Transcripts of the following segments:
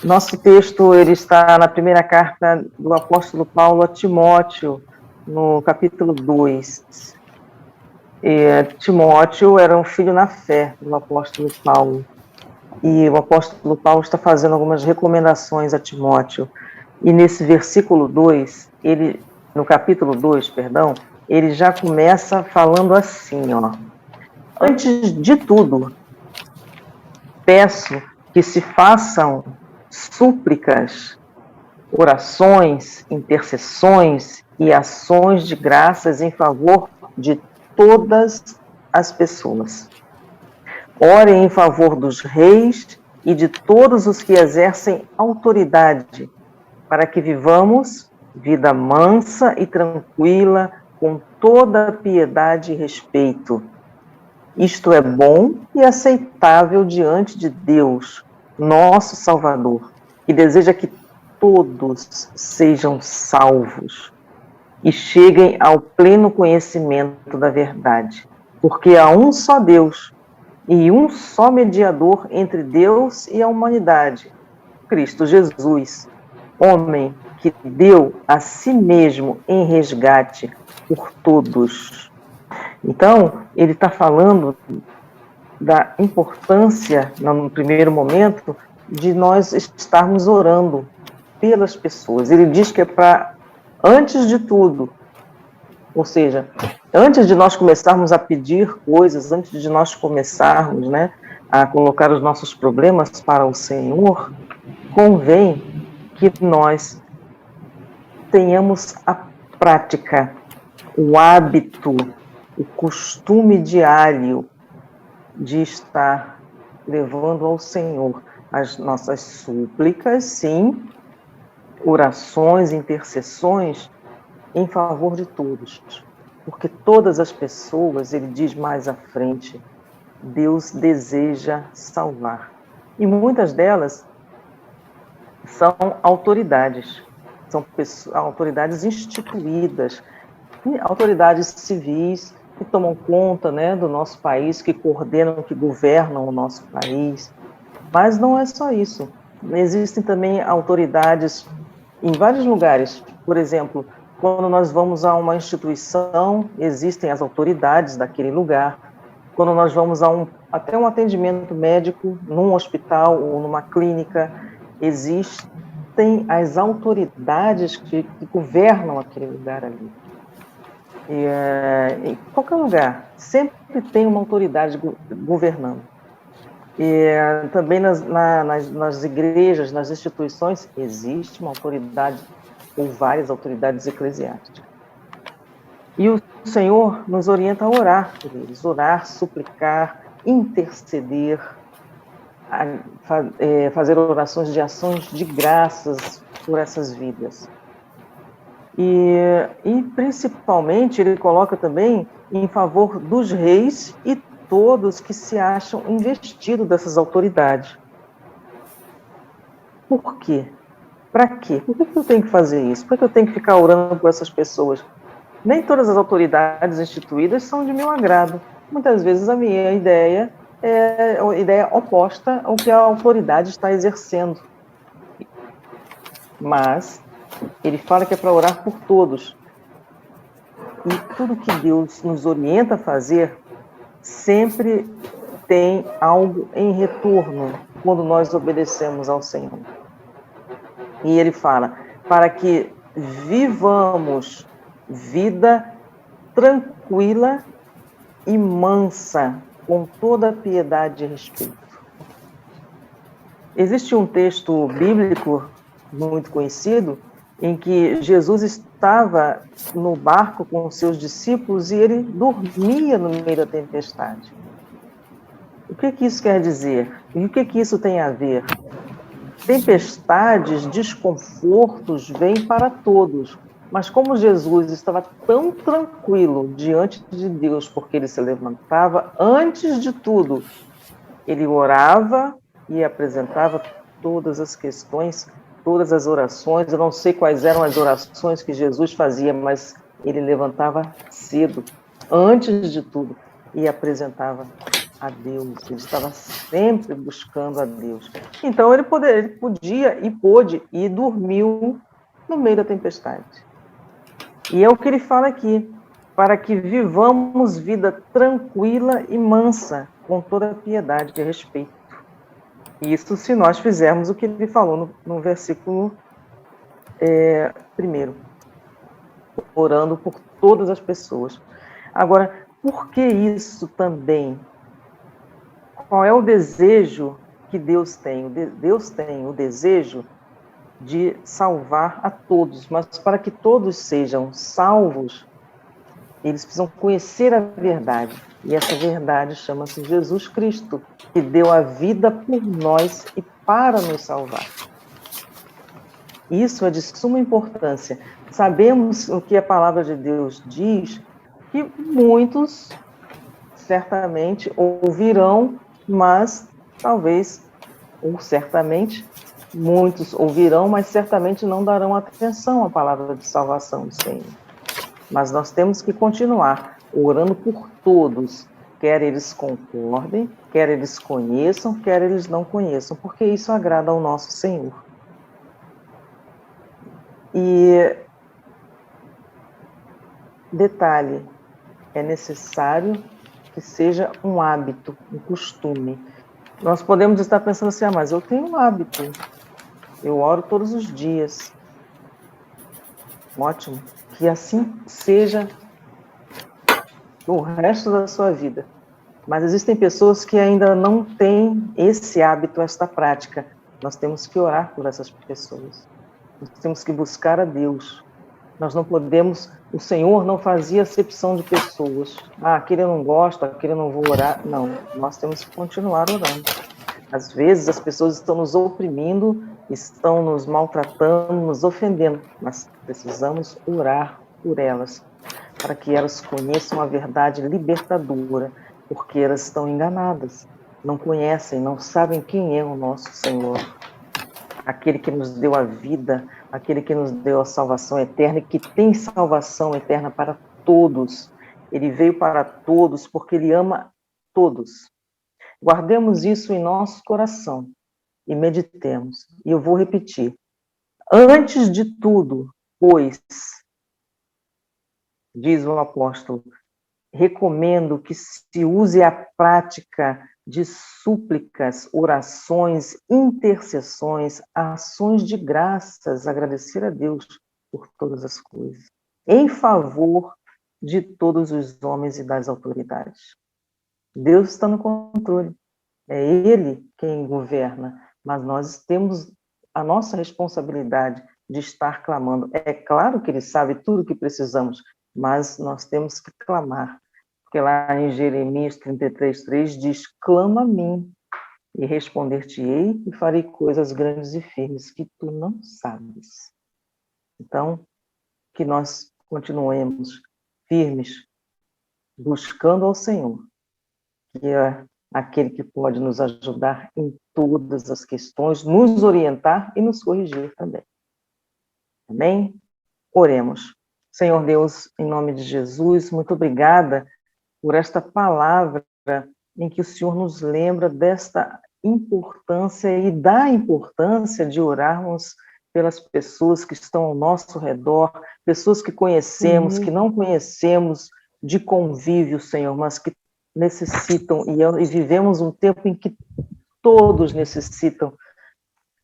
Nosso texto ele está na primeira carta do apóstolo Paulo a Timóteo, no capítulo 2. Timóteo era um filho na fé do apóstolo Paulo. E o apóstolo Paulo está fazendo algumas recomendações a Timóteo. E nesse versículo 2, no capítulo 2, perdão, ele já começa falando assim, ó. Antes de tudo, peço que se façam súplicas, orações, intercessões e ações de graças em favor de todas as pessoas. Orem em favor dos reis e de todos os que exercem autoridade, para que vivamos vida mansa e tranquila, com toda piedade e respeito. Isto é bom e aceitável diante de Deus, nosso Salvador, que deseja que todos sejam salvos e cheguem ao pleno conhecimento da verdade, porque há um só Deus e um só mediador entre Deus e a humanidade, Cristo Jesus, homem que deu a si mesmo em resgate por todos. Então, ele está falando da importância, no primeiro momento, de nós estarmos orando pelas pessoas. Ele diz que é para, antes de tudo, ou seja, antes de nós começarmos a pedir coisas, antes de nós começarmos, né, a colocar os nossos problemas para o Senhor, convém que nós tenhamos a prática, o hábito, o costume diário de estar levando ao Senhor as nossas súplicas, sim, orações, intercessões em favor de todos. Porque todas as pessoas, ele diz mais à frente, Deus deseja salvar. E muitas delas são autoridades instituídas, autoridades civis que tomam conta, né, do nosso país, que coordenam, que governam o nosso país. Mas não é só isso. Existem também autoridades em vários lugares. Por exemplo, quando nós vamos a uma instituição, existem as autoridades daquele lugar. Quando nós vamos até um atendimento médico, num hospital ou numa clínica, existem as autoridades que governam aquele lugar ali. Em qualquer lugar, sempre tem uma autoridade governando. Também nas igrejas, nas instituições, existe uma autoridade ou várias autoridades eclesiásticas. E o Senhor nos orienta a orar por eles, orar, suplicar, interceder, fazer orações de ações de graças por essas vidas. E principalmente ele coloca também em favor dos reis e todos que se acham investidos dessas autoridades. Por quê? Para quê? Por que eu tenho que fazer isso? Por que eu tenho que ficar orando por essas pessoas? Nem todas as autoridades instituídas são de meu agrado. Muitas vezes a minha ideia é a ideia oposta ao que a autoridade está exercendo. Mas ele fala que é para orar por todos. E tudo que Deus nos orienta a fazer sempre tem algo em retorno quando nós obedecemos ao Senhor. E ele fala, para que vivamos vida tranquila e mansa, com toda piedade e respeito. Existe um texto bíblico muito conhecido, em que Jesus estava no barco com os seus discípulos e ele dormia no meio da tempestade. O que isso quer dizer? E o que isso tem a ver? Tempestades, desconfortos vêm para todos, mas como Jesus estava tão tranquilo diante de Deus, porque ele se levantava, antes de tudo, ele orava e apresentava todas as questões, todas as orações. Eu não sei quais eram as orações que Jesus fazia, mas ele levantava cedo, antes de tudo, e apresentava a Deus, ele estava sempre buscando a Deus. Então ele podia e pôde e dormiu no meio da tempestade. E é o que ele fala aqui, para que vivamos vida tranquila e mansa, com toda piedade e respeito. Isso se nós fizermos o que ele falou no versículo 1, orando por todas as pessoas. Agora, por que isso também? Qual é o desejo que Deus tem? Deus tem o desejo de salvar a todos, mas para que todos sejam salvos, eles precisam conhecer a verdade. E essa verdade chama-se Jesus Cristo, que deu a vida por nós e para nos salvar. Isso é de suma importância. Sabemos o que a palavra de Deus diz, que muitos certamente ouvirão, mas talvez, ou certamente, muitos ouvirão, mas certamente não darão atenção à palavra de salvação do Senhor. Mas nós temos que continuar orando por todos, quer eles concordem, quer eles conheçam, quer eles não conheçam, porque isso agrada ao nosso Senhor. E detalhe, é necessário que seja um hábito, um costume. Nós podemos estar pensando assim, mas eu tenho um hábito, eu oro todos os dias. Ótimo, que assim seja o resto da sua vida. Mas existem pessoas que ainda não têm esse hábito, esta prática. Nós temos que orar por essas pessoas. Nós temos que buscar a Deus. Nós não podemos, o Senhor não fazia acepção de pessoas. Aquele eu não gosto, aquele eu não vou orar. Não, nós temos que continuar orando. Às vezes as pessoas estão nos oprimindo, estão nos maltratando, nos ofendendo, mas precisamos orar por elas, para que elas conheçam a verdade libertadora, porque elas estão enganadas, não conhecem, não sabem quem é o nosso Senhor. Aquele que nos deu a vida, aquele que nos deu a salvação eterna e que tem salvação eterna para todos. Ele veio para todos porque ele ama todos. Guardemos isso em nosso coração e meditemos. E eu vou repetir. Antes de tudo, pois, diz o apóstolo, recomendo que se use a prática de súplicas, orações, intercessões, ações de graças, agradecer a Deus por todas as coisas, em favor de todos os homens e das autoridades. Deus está no controle, é Ele quem governa, mas nós temos a nossa responsabilidade de estar clamando. É claro que Ele sabe tudo o que precisamos, mas nós temos que clamar, porque lá em Jeremias 33:3 diz, clama a mim, e responder-te-ei, e farei coisas grandes e firmes que tu não sabes. Então, que nós continuemos firmes, buscando ao Senhor, que é aquele que pode nos ajudar em todas as questões, nos orientar e nos corrigir também. Amém? Oremos. Senhor Deus, em nome de Jesus, muito obrigada por esta palavra em que o Senhor nos lembra desta importância e da importância de orarmos pelas pessoas que estão ao nosso redor, pessoas que conhecemos, que não conhecemos de convívio, Senhor, mas que necessitam, e vivemos um tempo em que todos necessitam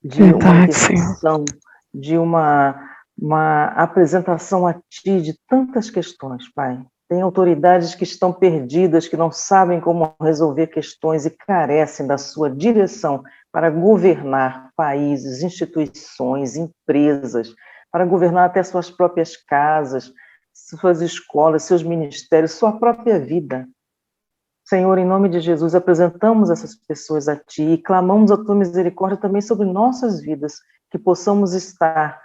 de uma intercessão, de uma apresentação a Ti de tantas questões, Pai. Tem autoridades que estão perdidas, que não sabem como resolver questões e carecem da sua direção para governar países, instituições, empresas, para governar até suas próprias casas, suas escolas, seus ministérios, sua própria vida. Senhor, em nome de Jesus, apresentamos essas pessoas a Ti e clamamos a Tua misericórdia também sobre nossas vidas, que possamos estar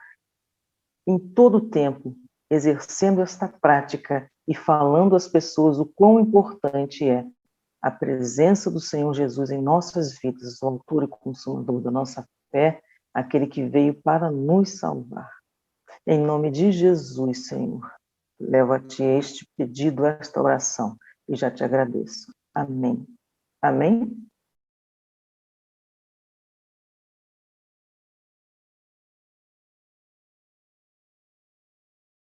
em todo o tempo exercendo esta prática e falando às pessoas o quão importante é a presença do Senhor Jesus em nossas vidas, o autor e consumador da nossa fé, aquele que veio para nos salvar. Em nome de Jesus, Senhor, levo a Ti este pedido, esta oração, e já te agradeço. Amém. Amém?